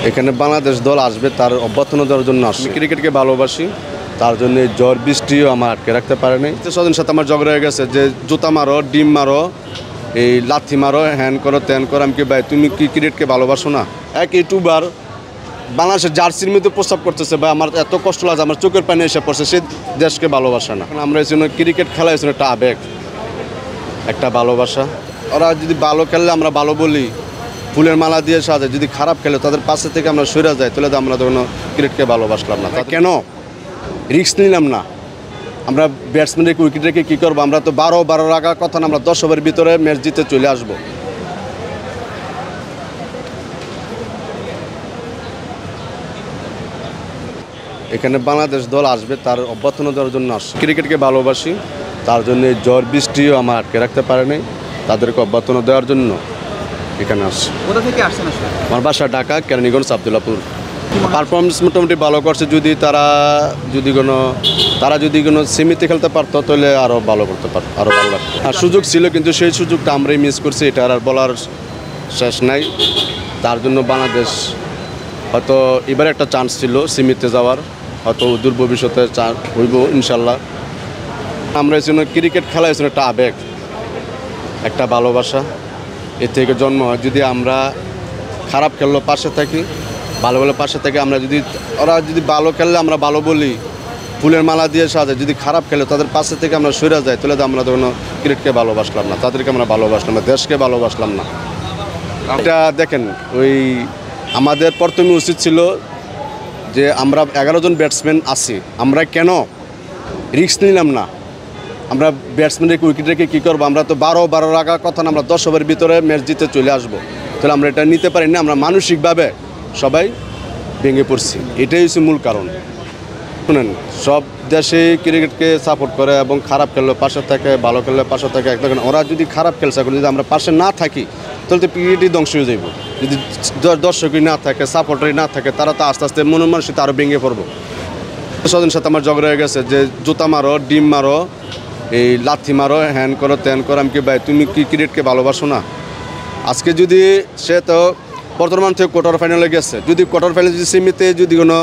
এখানে বাংলাদেশ দল আসবে, তার অভ্যর্থনা দেওয়ার জন্য আসছে। আমি ক্রিকেটকে ভালোবাসি, তার জন্য ঝড় বৃষ্টিও আমার আটকে রাখতে পারেনি। স্বজন সাথে আমার ঝগড়া হয়ে গেছে যে জুতা মারো, ডিম মারো, এই লাথি মারো, হ্যান করো, ত্যান করো। আমি কি ভাই, তুমি কি ক্রিকেটকে ভালোবাসো না? এক ইউটিউবার বাংলাদেশের জার্সির মধ্যে প্রস্তাব করতেছে, ভাই আমার এত কষ্ট লাগে, আমার চোখের পানি এসে পড়ছে, সে দেশকে ভালোবাসে না। আমরা এই জন্য ক্রিকেট খেলা হয়েছিল একটা আবেগ, একটা ভালোবাসা। ওরা যদি ভালো খেললে আমরা ভালো বলি, ফুলের মালা দিয়ে সাজায়। যদি খারাপ খেলে তাদের পাশে থেকে আমরা সরে যাই, তাহলে আমরা তখন ক্রিকেটকে ভালোবাসলাম না। কেন রিস্ক নিলাম না? আমরা ব্যাটসম্যান রেখে উইকেট রেখে কী করবো? আমরা তো 12 রাখার কথা না, আমরা 10 ওভারের ভিতরে ম্যাচ জিতে চলে আসবো। এখানে বাংলাদেশ দল আসবে, তার অভ্যর্থনা দেওয়ার জন্য আসছে। ক্রিকেটকে ভালোবাসি, তার জন্য ঝড় বৃষ্টিও আমার আটকে রাখতে পারেনি। তাদেরকে অভ্যর্থনা দেওয়ার জন্য এখানে আসছে। কোথা থেকে আসছেন আসলে? আমার বাসা ঢাকা, কেরানীগঞ্জ, আবদুল্লাপুর। পারফরমেন্স মোটামুটি ভালো করছে। যদি তারা যদি কোনো সেমিতে খেলতে পারতো, তাহলে আরও ভালো করতে পারতো, আরও ভালো লাগতো। আর সুযোগ ছিল, কিন্তু সেই সুযোগটা আমরাই মিস করছি। এটা আর বলার শেষ নাই। তার জন্য বাংলাদেশ হয়তো এবার একটা চান্স ছিল সেমিতে যাওয়ার, হয়তো দূর ভবিষ্যতে হইব ইনশাল্লাহ। আমরা এই জন্য ক্রিকেট খেলা হয়েছিল একটা আবেগ, একটা ভালোবাসা, এর থেকে জন্ম হয়। যদি আমরা খারাপ খেললেও পাশে থাকি, ভালো পাশে থাকি। আমরা ওরা যদি ভালো খেললে আমরা ভালো বলি, ফুলের মালা দিয়ে সাজায়। যদি খারাপ খেলে তাদের পাশে থেকে আমরা সরে যাই, তাহলে আমরা তখন ক্রিকেটকে ভালোবাসলাম না, তাদেরকে আমরা ভালোবাসলাম না, দেশকে ভালোবাসলাম না। এটা দেখেন, ওই আমাদের প্রথমে উচিত ছিল যে আমরা 11 জন ব্যাটসম্যান আছি, আমরা কেন রিস্ক নিলাম না? আমরা ব্যাটসম্যান রেখে উইকেট রেখে কী করবো? আমরা তো 12 রাখার কথা না, আমরা 10 ওভারের ভিতরে ম্যাচ জিতে চলে আসবো। তাহলে আমরা এটা নিতে পারি না। আমরা মানসিকভাবে সবাই ভেঙে পড়ছি, এটাই হচ্ছে মূল কারণ। শুনেন, সব দেশে ক্রিকেটকে সাপোর্ট করে এবং খারাপ খেললে পাশে থাকে, ভালো খেললে পাশে থাকে। দেখেন, ওরা যদি খারাপ খেলছে, এখন যদি আমরা পাশে না থাকি, তাহলে তো ক্রিকেটই ধ্বংস হয়ে যাইব। যদি দর্শকই না থাকে, সাপোর্টারই না থাকে, তারা তো আস্তে আস্তে মানসিকতা আরও ভেঙে পড়বো। স্বজন সাথে আমার ঝগড়া হয়ে গেছে যে জুতা মারো, ডিম মারো, এই লাথি মারো, হ্যান করো, ত্যান করো। আমি কি ভাই, তুমি কি ক্রিকেটকে ভালোবাসো না? আজকে যদি সে তো বর্তমান থেকে কোয়ার্টার ফাইনালে গেছে, যদি কোয়ার্টার ফাইনালে যদি সেমিতে যদি কোনো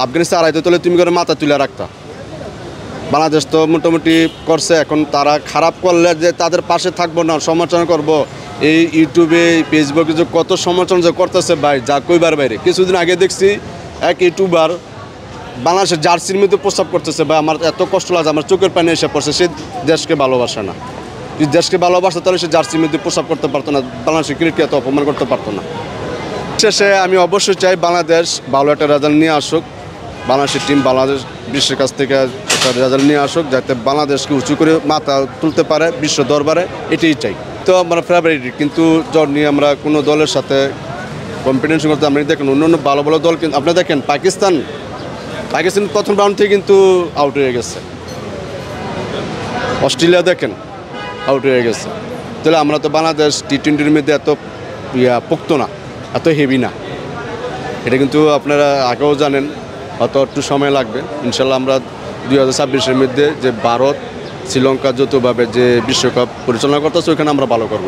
আফগানিস্তান হারাইতো, তাহলে তুমি করে মাথা তুলে রাখতা। বাংলাদেশ তো মোটামুটি করছে। এখন তারা খারাপ করলে যে তাদের পাশে থাকবো না, সমালোচনা করবো। এই ইউটিউবে, ফেসবুকে যে কত সমালোচনা যে করতেছে ভাই, যা কইবার বাইরে। কিছুদিন আগে দেখছি এক ইউটিউবার বাংলাদেশের জার্সির মধ্যে প্রস্তাব করতেছে, ভাই আমার এত কষ্ট লাগে, আমার চোখের পানি এসে পড়ছে, সে দেশকে ভালোবাসে না। যদি দেশকে ভালোবাসে, তাহলে সে জার্সির মধ্যে প্রস্তাব করতে পারতো না, বাংলাদেশের ক্রিকেটকে এত অপমান করতে পারতো না। শেষে আমি অবশ্যই চাই বাংলাদেশ ভালো একটা রেজাল্ট নিয়ে আসুক। বাংলাদেশের টিম বাংলাদেশ বিশ্বের কাছ থেকে একটা রেজাল্ট নিয়ে আসুক, যাতে বাংলাদেশকে উঁচু করে মাথা তুলতে পারে বিশ্ব দরবারে, এটাই চাই। তো আমরা ফেভারিট, কিন্তু জ্বর নিয়ে আমরা কোনো দলের সাথে কম্পিটিশন করতে আমরা দেখেন অন্য ভালো ভালো দল। কিন্তু আপনি দেখেন পাকিস্তান প্রথম রাউন্ড থেকে কিন্তু আউট হয়ে গেছে। অস্ট্রেলিয়া দেখেন আউট হয়ে গেছে। তাহলে আমরা তো বাংলাদেশ টি-20-র মধ্যে এত পোক্ত না, এত হেভি না। এটা কিন্তু আপনারা আগেও জানেন, হয়তো একটু সময় লাগবে। ইনশাল্লাহ আমরা 2026-এর মধ্যে যে ভারত শ্রীলঙ্কা যৌথভাবে যে বিশ্বকাপ পরিচালনা করতেছে, ওইখানে আমরা ভালো করব।